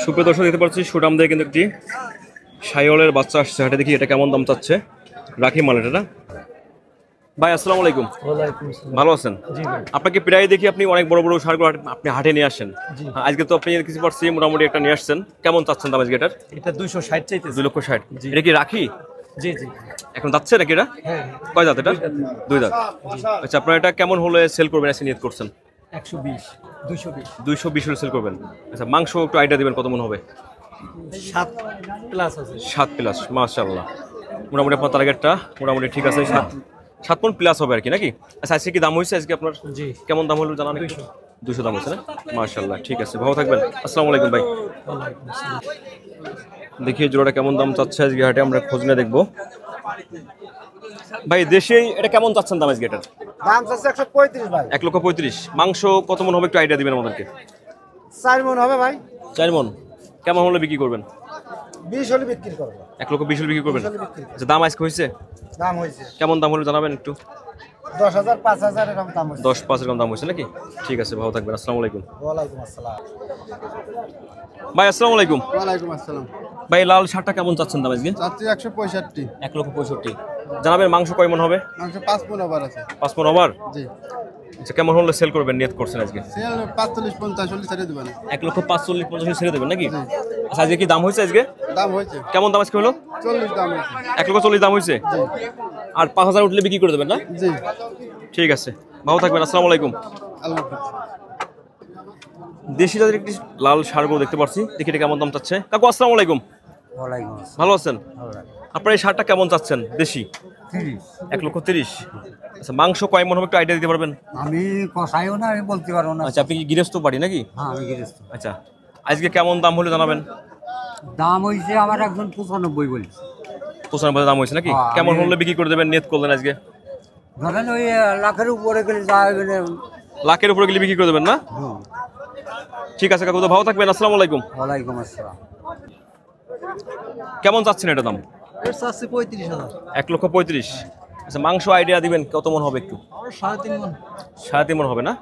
সুপ্রিয় দর্শক দেখতে পাচ্ছি সুটাম দিয়ে কিন্তু একটি শাইওয়ালের বাচ্চা আসছে হাটে। দেখি এটা কেমন দাম চাচ্ছে। রাখি মাল এটা না ভাই? আসসালামু আলাইকুম। ভালো আছেন? আপনাকে প্রায় দেখি আপনি অনেক বড় বড় সারগুলো আপনি হাটে নিয়ে আসেন। আজকে তো আপনি কিছু পারছি মোটামুটি একটা নিয়ে আসছেন। কেমন চাচ্ছেন দাম আজকে এটার? এটা 260 চাইতেছে। 2,60,000। এটা কি রাখি? জি জি। এখন যাচ্ছে নাকি এটা? হ্যাঁ। কয় দাঁত এটা? 2 দাঁত। আচ্ছা, আপনারা এটা কেমন হলে সেল করবেন আজকে নিয়ত করছেন? 120 220 220 হলে সেল করবেন। আচ্ছা, মাংস একটু আইডিয়া দিবেন কত মন হবে? 7 প্লাস আছে। 7 প্লাস, মাশাআল্লাহ। মোটামুটি আপনার টার্গেটটা মোটামুটি ঠিক আছে। 7 মন প্লাস হবে আর কি নাকি? আচ্ছা, আজকে কি দাম হয়েছে আজকে আপনার? জি। কেমন দাম হলো জানান? 200 দাম হয়েছে না? মাশাআল্লাহ, ঠিক আছে, ভালো থাকবেন। আসসালামু আলাইকুম ভাই। দেখি জোড়াটা কেমন দাম চাচ্ছে আজকে হাটে, আমরা খোঁজ নিয়ে দেখবো। ভাই দেশে এটা কেমন চাচ্ছেন দাম আজকে এটার? দাম চাচ্ছে 135 ভাই। 1,35,000। মাংস কত মন হবে একটু আইডিয়া দিবেন আমাদেরকে। 4 মণ হবে ভাই। 4 মন। কেমন হলে বিক্রি করবেন? 20 হলে বিক্রি করব। 1,20,000 হলে বিক্রি করবেন। আচ্ছা, দাম আজকে হয়েছে? দাম হয়েছে। কেমন দাম হলো জানাবেন একটু। 10,000 5,000 এরকম দাম হয়েছে। 10-5 এরকম দাম হয়েছে নাকি? ঠিক আছে, ভালো থাকবেন। আসসালামু আলাইকুম। ওয়ালাইকুম আসসালাম। ভাই আসসালামু আলাইকুম। ওয়ালাইকুম আসসালাম। ভাই লাল শার্টটা কেমন চাচ্ছেন দাম আজকে? চাচ্ছি 165। 1,65,000। জানাবেন মাংস কয় মন হবে? মাংস 5 মণ ওভার আছে। 5 মন ওভার? জি। আচ্ছা, কেমন হলে সেল করবেন নিয়ত করছেন আজকে? সেল 45 50 হলে ছেড়ে দিবেন। 1,45,000 ছেড়ে দেবেন নাকি? আচ্ছা, আজকে কি দাম হয়েছে আজকে? দাম হয়েছে। কেমন দাম আজকে হলো? 40 দাম হয়েছে। 1,40,000 দাম হয়েছে। আর 5,000 উঠলে বিক্রি করে দেবেন না? জি। ঠিক আছে, ভালো থাকবেন। আসসালামু আলাইকুম। আল্লাহ হাফেজ। দেশি জাতের একটি লাল ষাঁড় দেখতে পাচ্ছি। দেখি এটা কেমন দাম চাচ্ছে। কাকু আসসালামু আলাইকুম। ওয়ালাইকুম আসসালাম। ভালো আছেন? আপনার এই ষাঁড়টা কেমন চাচ্ছেন দেশি? 30। 1,30,000। আচ্ছা, মাংস কয় মন হবে একটু আইডিয়া দিতে পারবেন? আমি কষাইও না, আমি বলতে পারবো না। আচ্ছা, আপনি কি গৃহস্থ বাড়ি নাকি? হ্যাঁ, আমি গৃহস্থ। আচ্ছা, আজকে কেমন দাম হলে জানাবেন। দাম হইছে আমার একজন 95 বলছে। 95 দাম হয়েছে নাকি? হ্যাঁ, কেমন হলে বিক্রি করে দেবেন নিয়ত করলেন আজকে? ধরেন ওই লাখের উপরে গেলে যা হবে। লাখের উপরে গেলে বিক্রি করে দেবেন না? ঠিক আছে কাকু, তো ভালো থাকবেন। আসসালামু আলাইকুম। ওয়ালাইকুম আসসালাম। কেমন চাচ্ছেন এটা দাম? এর চাচ্ছি 35,000। 1,35,000। আচ্ছা, মাংস আইডিয়া দিবেন কত মন হবে একটু? 3.5 মণ। 3.5 মন হবে না?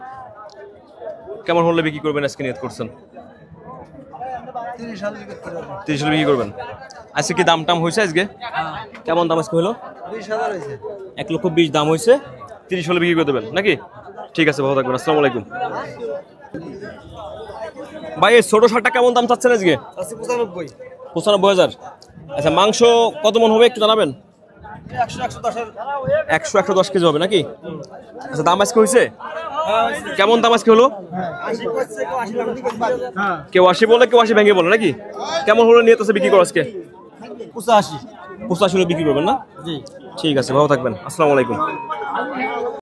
কেমন হলে বিক্রি করবেন আজকে নিয়ত করছেন? 30 হলে বিক্রি করব। 30 হলে বিক্রি করবেন। আজকে কি দাম টাম হয়েছে আজকে? কেমন দাম আজকে হলো? 20,000 হইছে। 1,20,000 দাম হয়েছে। 30 হলে বিক্রি করে দেবেন নাকি? ঠিক আছে, ভালো থাকবেন। আসসালামু আলাইকুম। ভাই এই ছোট ষাঁড়টা কেমন দাম চাচ্ছেন আজকে? চাচ্ছি 95। 95,000। আচ্ছা, মাংস কত মন হবে একটু জানাবেন? 100-110 কেজি হবে নাকি? আচ্ছা, দাম আজকে হয়েছে? কেমন দাম আজকে হলো? কেউ 80 বলে, কেউ 80 ভেঙে বলে নাকি? কেমন হলো নিয়ত আছে বিক্রি করো আজকে? 85। 85 হলে বিক্রি করবেন না? জি। ঠিক আছে, ভালো থাকবেন। আসসালামু আলাইকুম।